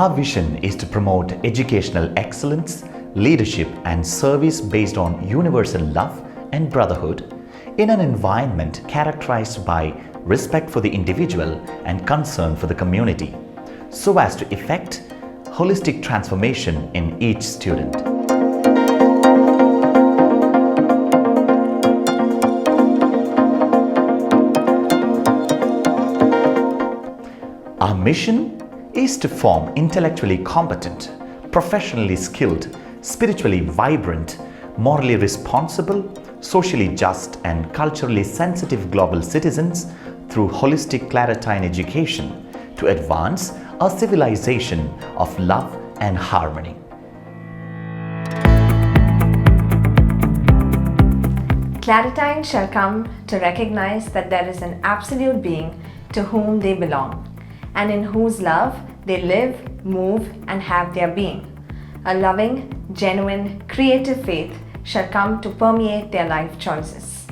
Our vision is to promote educational excellence, leadership and service based on universal love and brotherhood in an environment characterized by respect for the individual and concern for the community, so as to effect holistic transformation in each student. Our mission is to form intellectually competent, professionally skilled, spiritually vibrant, morally responsible, socially just and culturally sensitive global citizens through holistic Claretine education to advance a civilization of love and harmony. Claretine shall come to recognize that there is an absolute being to whom they belong, and in whose love they live, move, and have their being. A loving, genuine, creative faith shall come to permeate their life choices.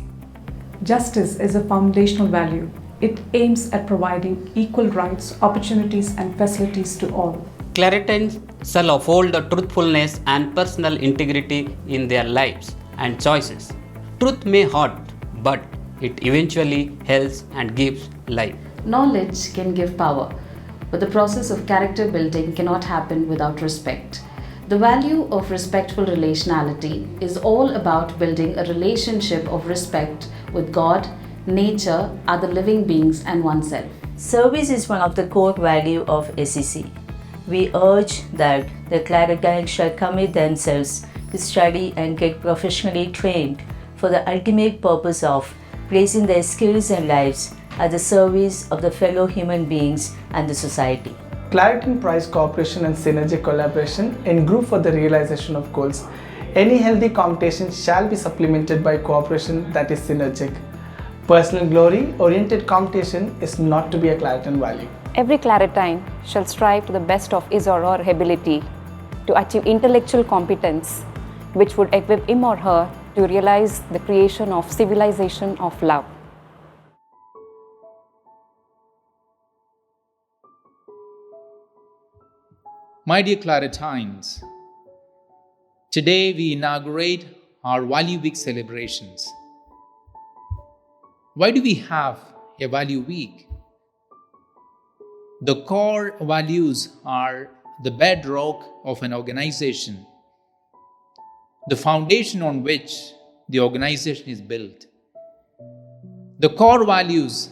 Justice is a foundational value. It aims at providing equal rights, opportunities, and facilities to all. Claretines shall uphold the truthfulness and personal integrity in their lives and choices. Truth may hurt, but it eventually helps and gives life. Knowledge can give power, but the process of character building cannot happen without respect. The value of respectful relationality is all about building a relationship of respect with God, nature, other living beings, and oneself. Service is one of the core values of SEC. We urge that the Claretines shall commit themselves to study and get professionally trained for the ultimate purpose of placing their skills and lives at the service of the fellow human beings and the society. Claretine prize cooperation and synergic collaboration in group for the realization of goals. Any healthy competition shall be supplemented by cooperation that is synergic. Personal glory-oriented competition is not to be a Claretine value. Every Claretine shall strive to the best of his or her ability to achieve intellectual competence, which would equip him or her to realize the creation of civilization of love. My dear Claretines, today we inaugurate our Value Week celebrations. Why do we have a Value Week? The core values are the bedrock of an organization, the foundation on which the organization is built. The core values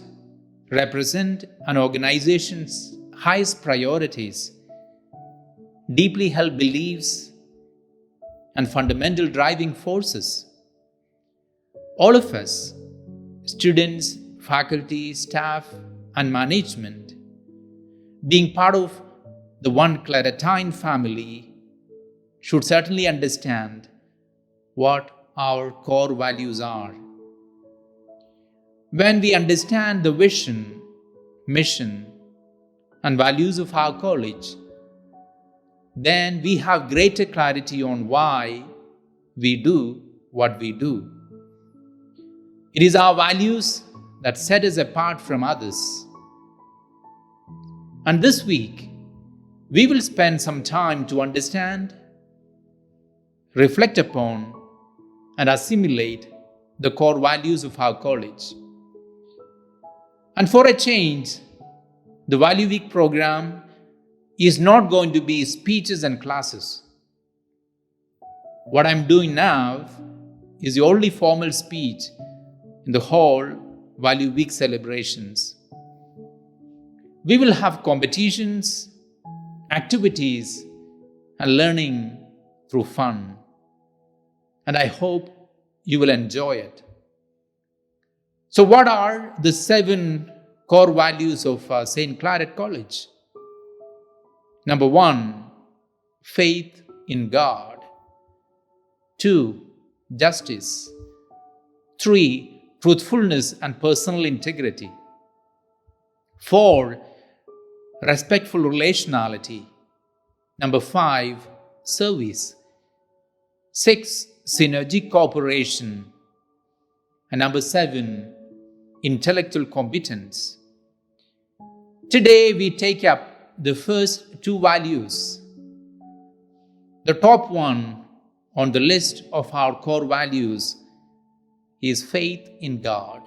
represent an organization's highest priorities, deeply held beliefs, and fundamental driving forces. All of us, students, faculty, staff, and management, being part of the one Claretine family, should certainly understand what our core values are. When we understand the vision, mission, and values of our college, then we have greater clarity on why we do what we do. It is our values that set us apart from others. And this week, we will spend some time to understand, reflect upon, and assimilate the core values of our college. And for a change, the Value Week program is not going to be speeches and classes. What I'm doing now is the only formal speech in the whole Value Week celebrations. We will have competitions, activities, and learning through fun. And I hope you will enjoy it. So what are the 7 core values of St. Claret College? Number 1, faith in God. 2, justice. 3, truthfulness and personal integrity. 4, respectful relationality. Number 5, service. 6, synergic cooperation. And number 7, intellectual competence. Today we take up the first two values. The top one on the list of our core values is faith in God.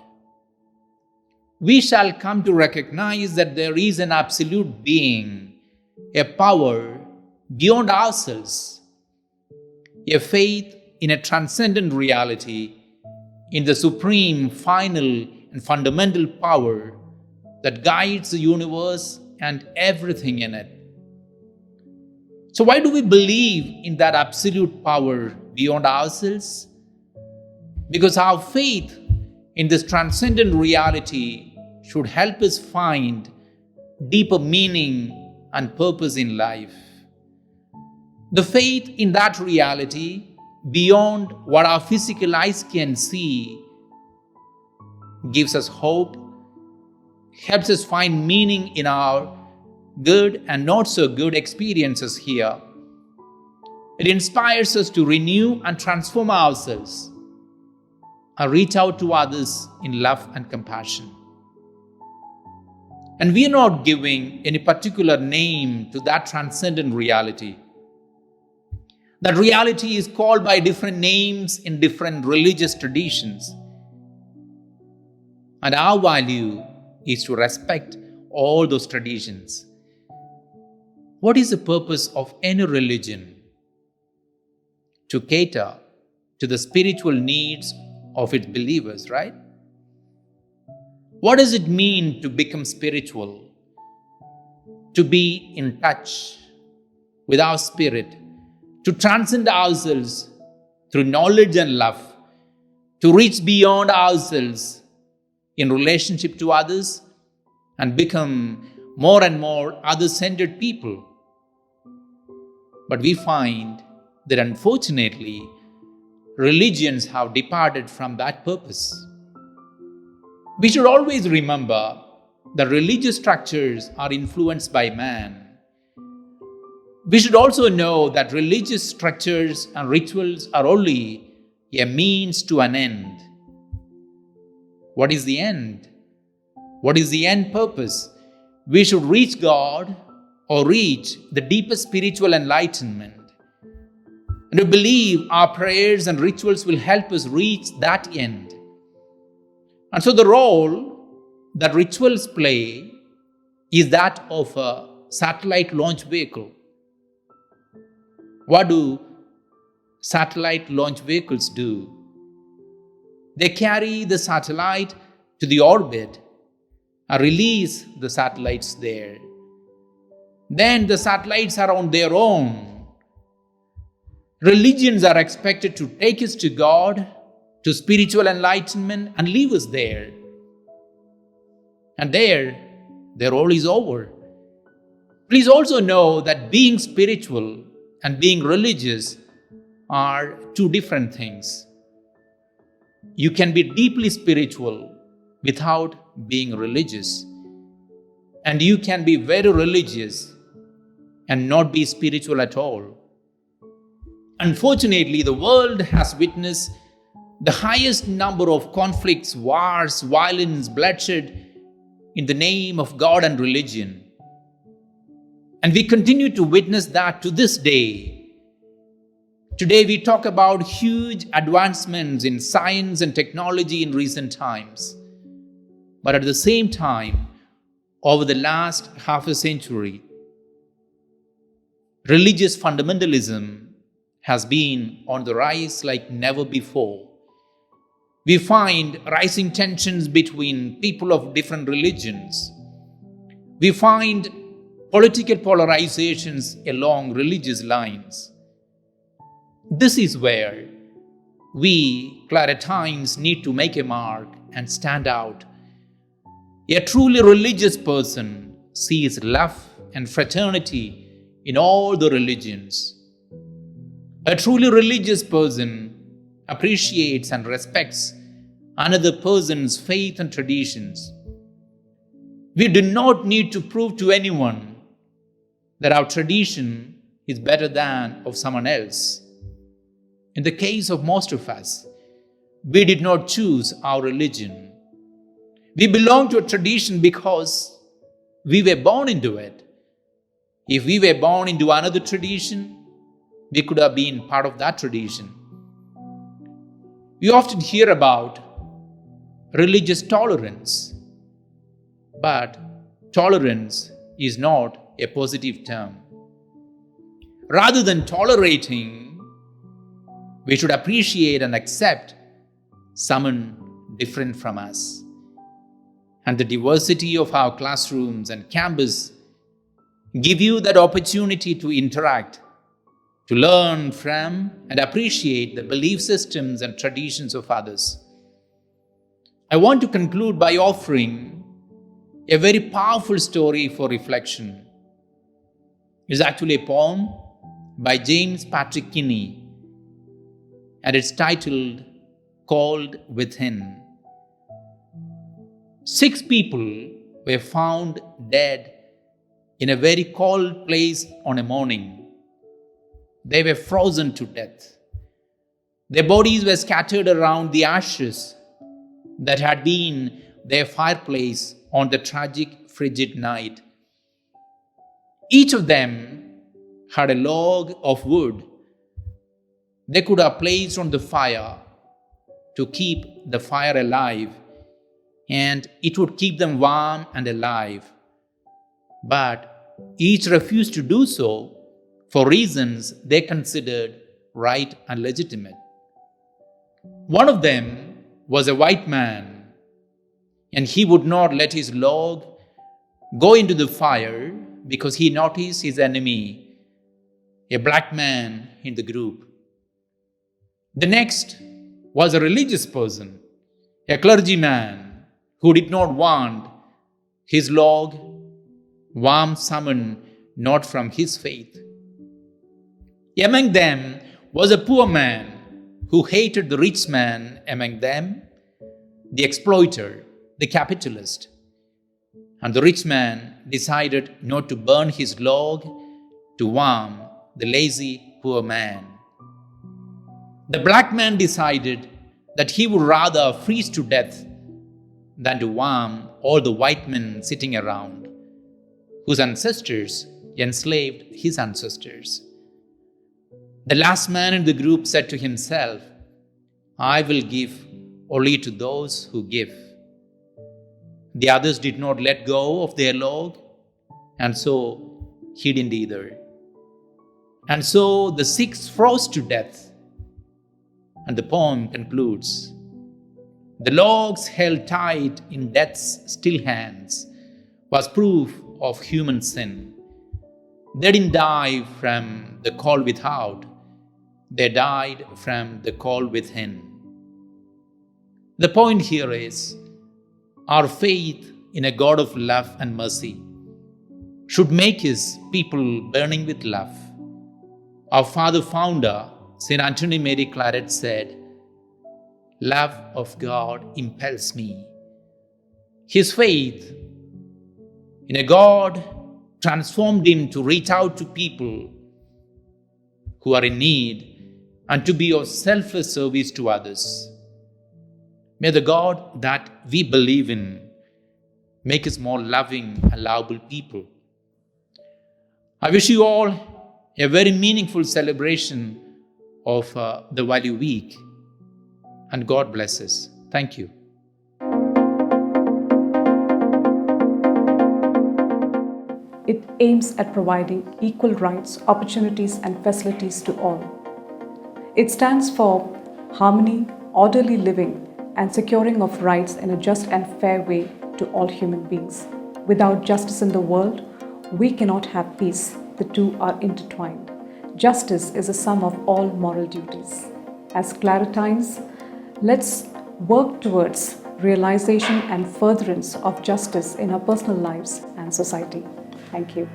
We shall come to recognize that there is an absolute being, a power beyond ourselves, a faith in a transcendent reality, in the supreme, final, and fundamental power that guides the universe and everything in it. So why do we believe in that absolute power beyond ourselves? Because our faith in this transcendent reality should help us find deeper meaning and purpose in life. The faith in that reality, beyond what our physical eyes can see, gives us hope, helps us find meaning in our good and not so good experiences here. It inspires us to renew and transform ourselves and reach out to others in love and compassion. And we are not giving any particular name to that transcendent reality. That reality is called by different names in different religious traditions. And our value is to respect all those traditions. What is the purpose of any religion? To cater to the spiritual needs of its believers, right? What does it mean to become spiritual? To be in touch with our spirit, to transcend ourselves through knowledge and love, to reach beyond ourselves in relationship to others and become more and more other-centered people. But we find that unfortunately, religions have departed from that purpose. We should always remember that religious structures are influenced by man. We should also know that religious structures and rituals are only a means to an end. What is the end? What is the end purpose? We should reach God or reach the deepest spiritual enlightenment. And we believe our prayers and rituals will help us reach that end. And so the role that rituals play is that of a satellite launch vehicle. What do satellite launch vehicles do? They carry the satellite to the orbit and release the satellites there. Then the satellites are on their own. Religions are expected to take us to God, to spiritual enlightenment, and leave us there. And there, their role is over. Please also know that being spiritual and being religious are two different things. You can be deeply spiritual without being religious. And you can be very religious and not be spiritual at all. Unfortunately, the world has witnessed the highest number of conflicts, wars, violence, bloodshed in the name of God and religion. And we continue to witness that to this day. Today we talk about huge advancements in science and technology in recent times. But at the same time, over the last half a century, religious fundamentalism has been on the rise like never before. We find rising tensions between people of different religions. We find political polarizations along religious lines. This is where we, Claretines, need to make a mark and stand out. A truly religious person sees love and fraternity in all the religions. A truly religious person appreciates and respects another person's faith and traditions. We do not need to prove to anyone that our tradition is better than of someone else. In the case of most of us, we did not choose our religion. We belong to a tradition because we were born into it. If we were born into another tradition, we could have been part of that tradition. We often hear about religious tolerance, but tolerance is not a positive term. Rather than tolerating, we should appreciate and accept someone different from us. And the diversity of our classrooms and campus give you that opportunity to interact, to learn from and appreciate the belief systems and traditions of others. I want to conclude by offering a very powerful story for reflection. It's actually a poem by James Patrick Kinney, and it's titled Called Within. 6 people were found dead in a very cold place on a morning. They were frozen to death. Their bodies were scattered around the ashes that had been their fireplace on the tragic, frigid night. Each of them had a log of wood they could have placed on the fire to keep the fire alive, and it would keep them warm and alive. But each refused to do so for reasons they considered right and legitimate. One of them was a white man, and he would not let his log go into the fire because he noticed his enemy, a black man in the group. The next was a religious person, a clergyman who did not want his log warm someone not from his faith. Among them was a poor man who hated the rich man among them, the exploiter, the capitalist. And the rich man decided not to burn his log to warm the lazy poor man. The black man decided that he would rather freeze to death than to warm all the white men sitting around, whose ancestors enslaved his ancestors. The last man in the group said to himself, "I will give only to those who give." The others did not let go of their log, and so he didn't either. And so the 6 froze to death. And the poem concludes, "The logs held tight in death's still hands was proof of human sin. They didn't die from the cold without, they died from the cold within." The point here is, our faith in a God of love and mercy should make His people burning with love. Our father founder, St. Anthony Mary Claret, said, "Love of God impels me." His faith in a God transformed him to reach out to people who are in need and to be of selfless service to others. May the God that we believe in make us more loving and lovable people. I wish you all a very meaningful celebration of the Value Week, and God bless us. Thank you. It aims at providing equal rights, opportunities, and facilities to all. It stands for harmony, orderly living, and securing of rights in a just and fair way to all human beings. Without justice in the world, we cannot have peace. The two are intertwined. Justice is a sum of all moral duties. As Claretines, let's work towards realization and furtherance of justice in our personal lives and society. Thank you.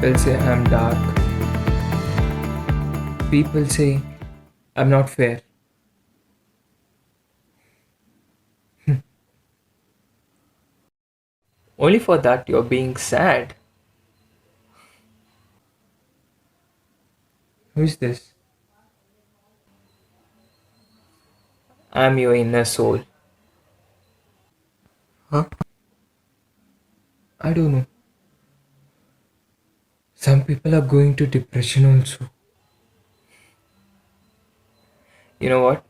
People say I'm dark. People say I'm not fair. Only for that you're being sad. Who's this? I'm your inner soul. Huh? I don't know. Some people are going to depression also. You know what?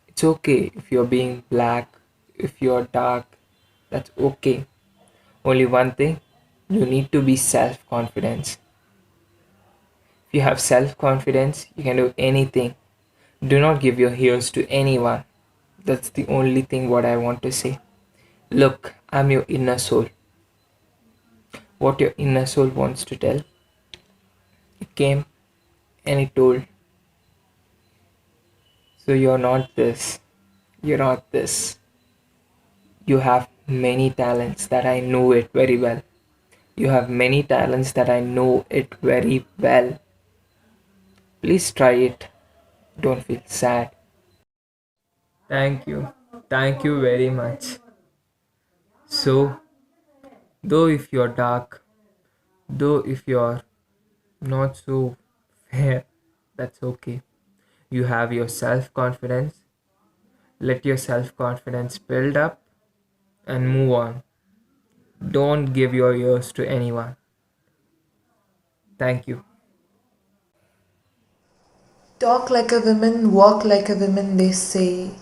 It's okay if you're being black, if you're dark, that's okay. Only one thing, you need to be self confidence. If you have self confidence, you can do anything. Do not give your ears to anyone. That's the only thing what I want to say. Look, I'm your inner soul. What your inner soul wants to tell. It came and it told. So you're not this. You're not this. You have many talents that I know it very well. You have many talents that I know it very well. Please try it. Don't feel sad. Thank you. Thank you very much. So, though if you're dark, though if you're not so fair, that's okay. You have your self confidence. Let your self confidence build up and move on. Don't give your ears to anyone. Thank you. Talk like a woman, walk like a woman, they say.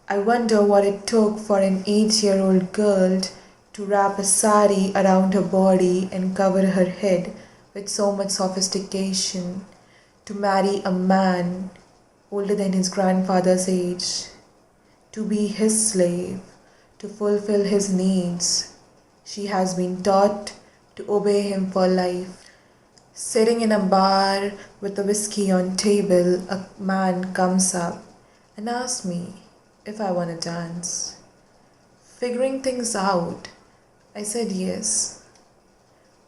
I wonder what it took for an 8-year-old girl to wrap a sari around her body and cover her head with so much sophistication to marry a man older than his grandfather's age, to be his slave, to fulfill his needs. She has been taught to obey him for life. Sitting in a bar with a whiskey on table, a man comes up and asks me if I want to dance. Figuring things out, I said yes.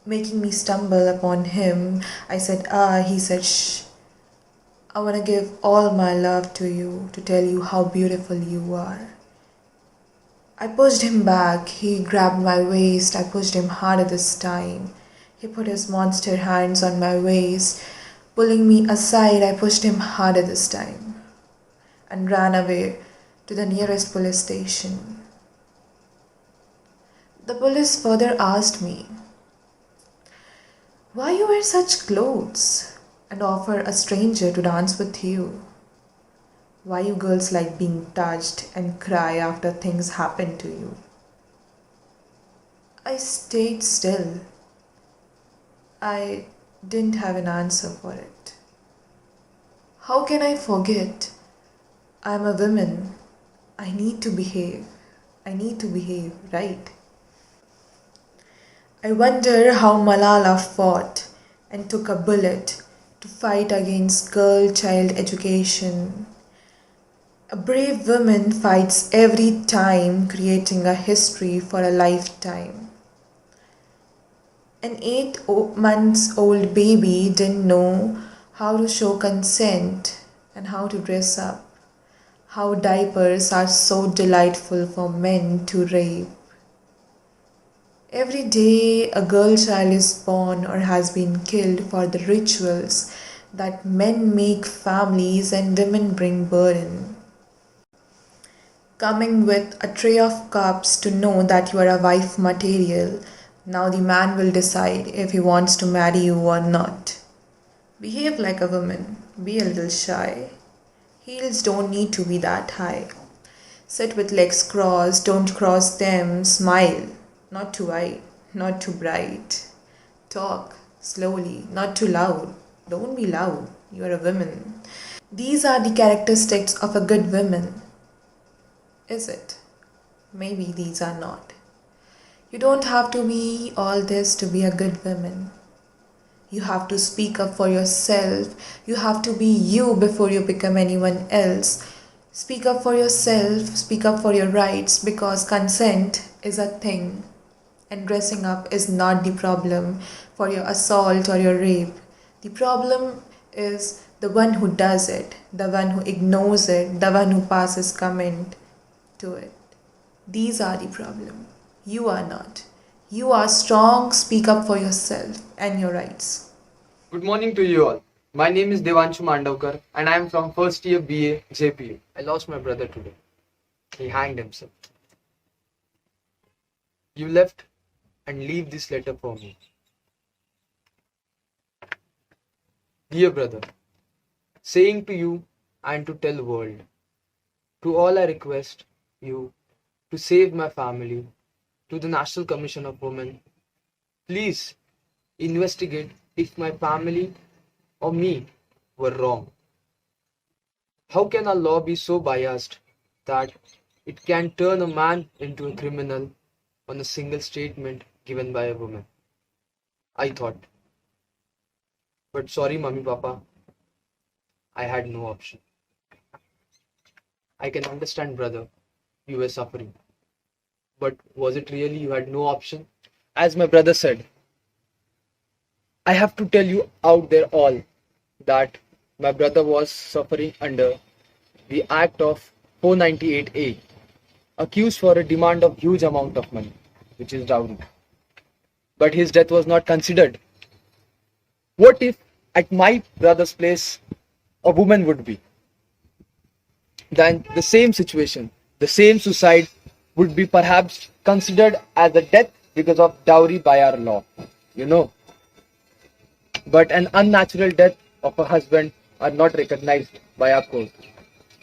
Making me stumble upon him, I said he said shh. I want to give all my love to you, to tell you how beautiful you are. I pushed him back, he grabbed my waist, I pushed him harder this time. He put his monster hands on my waist. Pulling me aside, I pushed him harder this time and ran away to the nearest police station. The police further asked me why you wear such clothes and offer a stranger to dance with you. Why you girls like being touched and cry after things happen to you. I stayed still. I didn't have an answer for it. How can I forget? I'm a woman. I need to behave. I need to behave, right? I wonder how Malala fought and took a bullet to fight against girl-child education. A brave woman fights every time, creating a history for a lifetime. An 8-month-old baby didn't know how to show consent and how to dress up. How diapers are so delightful for men to rape. Every day a girl child is born or has been killed for the rituals that men make families and women bring burden. Coming with a tray of cups to know that you are a wife material. Now the man will decide if he wants to marry you or not. Behave like a woman. Be a little shy. Heels don't need to be that high. Sit with legs crossed. Don't cross them. Smile. Not too wide. Not too bright. Talk slowly. Not too loud. Don't be loud. You are a woman. These are the characteristics of a good woman. Is it? Maybe these are not. You don't have to be all this to be a good woman. You have to speak up for yourself. You have to be you before you become anyone else. Speak up for yourself, speak up for your rights, because consent is a thing. And dressing up is not the problem. for your assault or your rape. The problem is the one who does it, the one who ignores it, the one who passes comment to it. These are the problem. You are not. You are strong, speak up for yourself and your rights. Good morning to you all. My name is Devanshu Mandavkar and I am from first year BA JPU. I lost my brother today. He hanged himself. You left and leave this letter for me. Dear brother, saying to you and to tell world, to all I request you to save my family, to the National Commission of Women, please investigate if my family or me were wrong. How can our law be so biased that it can turn a man into a criminal on a single statement given by a woman? I thought. But sorry, Mummy Papa, I had no option. I can understand, brother, you were suffering. But was it really you had no option? As my brother said, I have to tell you out there all that my brother was suffering under the Act of 498A, accused for a demand of huge amount of money, which is dowry. But his death was not considered. What if at my brother's place a woman would be? Then the same situation, the same suicide would be perhaps considered as a death because of dowry by our law, But an unnatural death of a husband are not recognized by our court.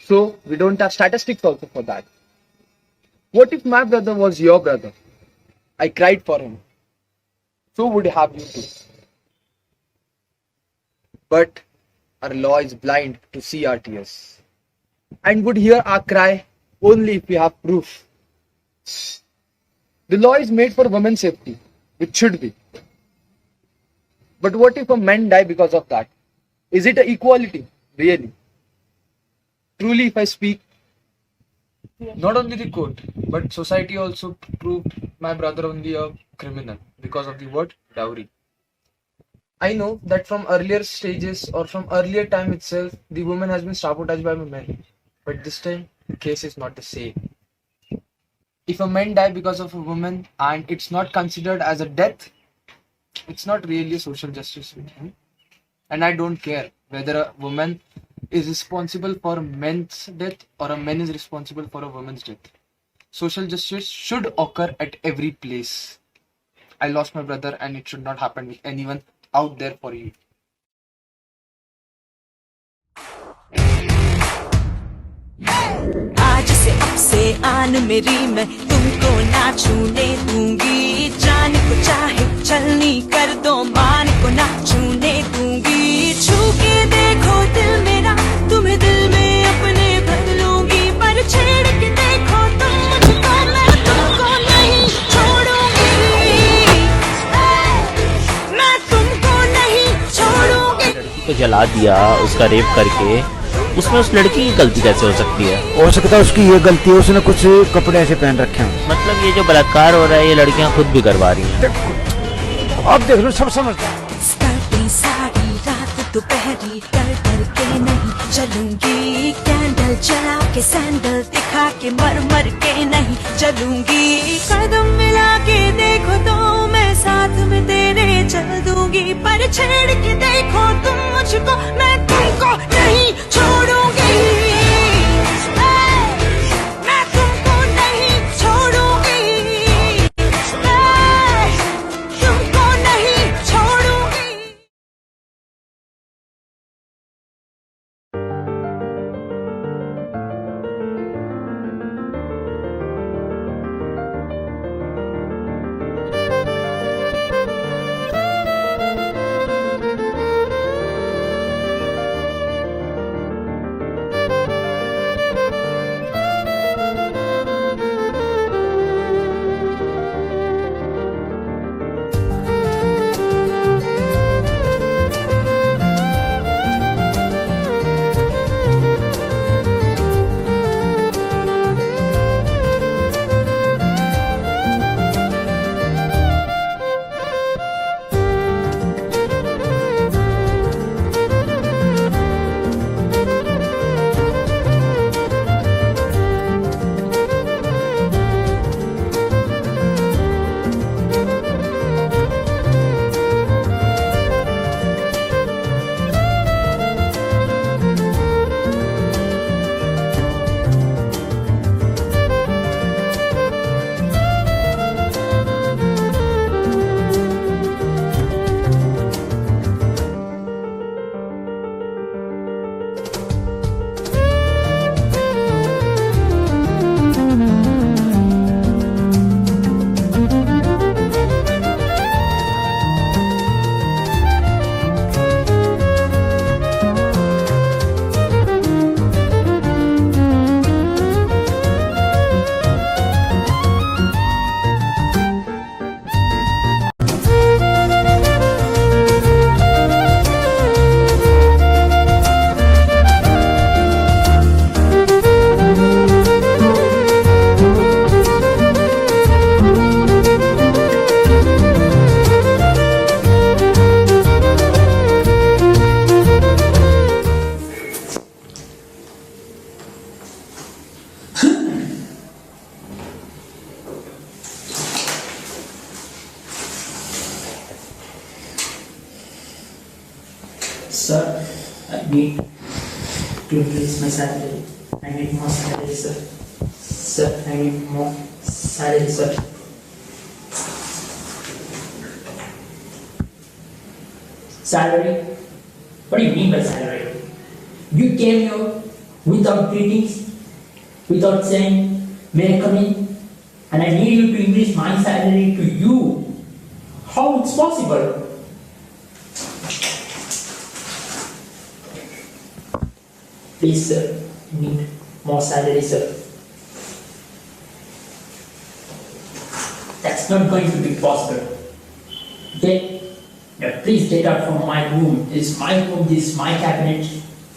So we don't have statistics also for that. What if my brother was your brother? I cried for him. So would have you too. But our law is blind to see our tears and would hear our cry only if we have proof. The law is made for women's safety, which should be. But what if a man die because of that? Is it an equality? Really? Truly, if I speak, not only the court, but society also proved my brother only a criminal because of the word dowry. I know that from earlier stages or from earlier time itself, the woman has been sabotaged by men. But this time, the case is not the same. If a man die because of a woman and it's not considered as a death, it's not really a social justice. And I don't care whether a woman is responsible for a man's death or a man is responsible for a woman's death. Social justice should occur at every place. I lost my brother and it should not happen with anyone out there for you. आज से अब से आन मेरी मैं तुमको ना छूने दूंगी जान को चाहे चलनी कर दो मान को ना छूने दूंगी छू के देखो दिल मेरा तुम्हें दिल में अपने भर लूंगी पर छेड़ के देखो तुम मुझको मैं तुमको नहीं छोड़ूंगी मैं तुमको नहीं छोड़ूंगी। लड़की को जला दिया, उसका रेप करके, उसमें उस लड़की की गलती कैसे हो सकती है? हो सकता है उसकी ये गलती है, उसने कुछ कपड़े ऐसे पहन रखे हैं। मतलब ये जो बलात्कार हो रहा है ये लड़कियां खुद भी करवा रही हैं। अब देख लो, सब समझता है। सारी रात दोपहरी डर डर के नहीं चलूंगी कैंडल जला के सैंडल दिखा के मर मर के नहीं चलूंगी कदम मिला के देखो तो मैं साथ में तेरे चल दूंगी पर छेड़ के देखो तुम मुझको मैं तुमको नहीं छोड़ूंगी मैं तुमको नहीं छोड़ूंगी तुमको नहीं छोड़ूंगी। Sir, I need to increase my salary. I need more salary, sir. Sir, I need more salary, sir. Salary? What do you mean by salary? You came here without greetings, without saying, may I come in? And I need you to increase my salary to you. How it's possible? Please, sir, I need more salary, sir. That's not going to be possible. Okay? Now, please get out from my room. This is my room, this is my cabinet.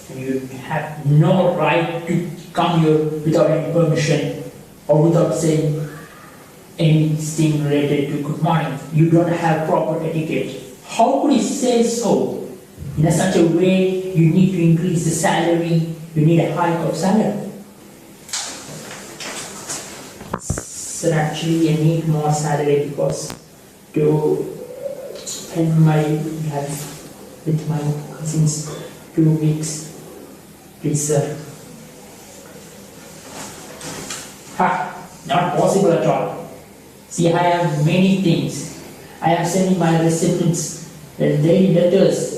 And you have no right to come here without any permission or without saying anything related to good morning. You don't have proper etiquette. How could you say so? In such a way, you need to increase the salary, you need a hike of salary. So actually, I need more salary because to spend my life with my cousins 2 weeks. Please, sir. Not possible at all. See, I have many things. I have sent my recipients daily letters.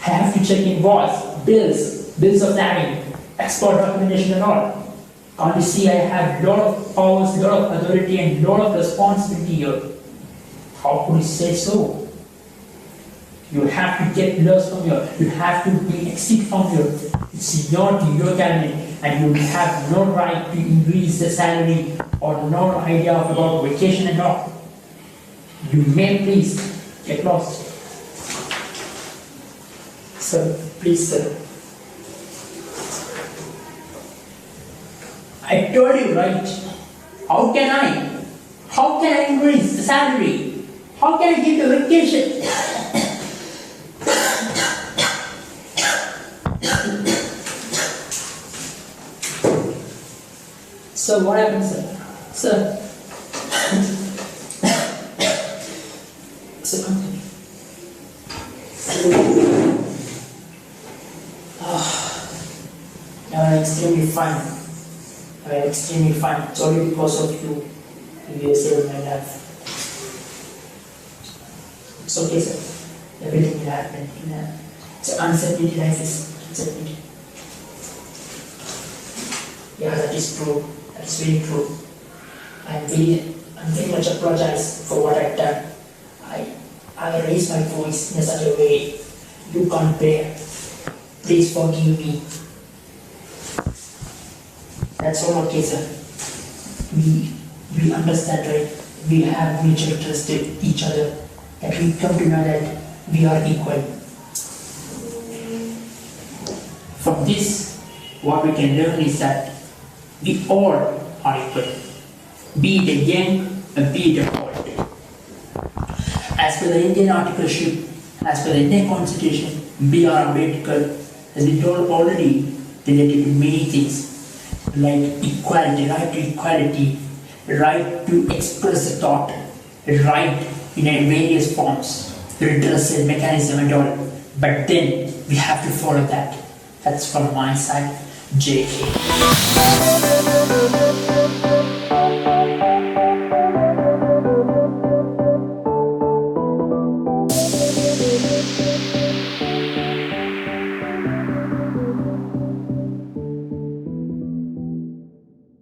I have to check invoice, bills of lading, export documentation and all. Can't you see I have lot of powers, lot of authority and lot of responsibility here? How could you say so? You have to get lost from here. You have to be exit from here. It's not your cabinet and you have no right to increase the salary or no idea about vacation and all. You may please get lost. Sir, please, sir. I told you, right? How can I increase the salary? How can I give the vacation? So what happens, sir? Sir. Sir, continue. I'm extremely fine. I'm extremely fine. It's only because of you. You saved my life. It's okay, sir. Everything will happen. It's an uncertainty life is uncertainty. Yeah, that is true. That's very true. I'm very much apologize for what I've done. I raised my voice in such a way you can't bear. Please forgive me. That's all okay, sir. We understand, right? We have mutual trust in each other. That we come to know that we are equal. From this, what we can learn is that we all are equal, be it a young and be it a old. As per the Indian articleship, as per the Indian constitution, we are Ambedkar, has been told already related to many things like equality, right to equality, right to express a thought, right in various forms, redressal mechanism and all. But then we have to follow that. That's from my side. JK.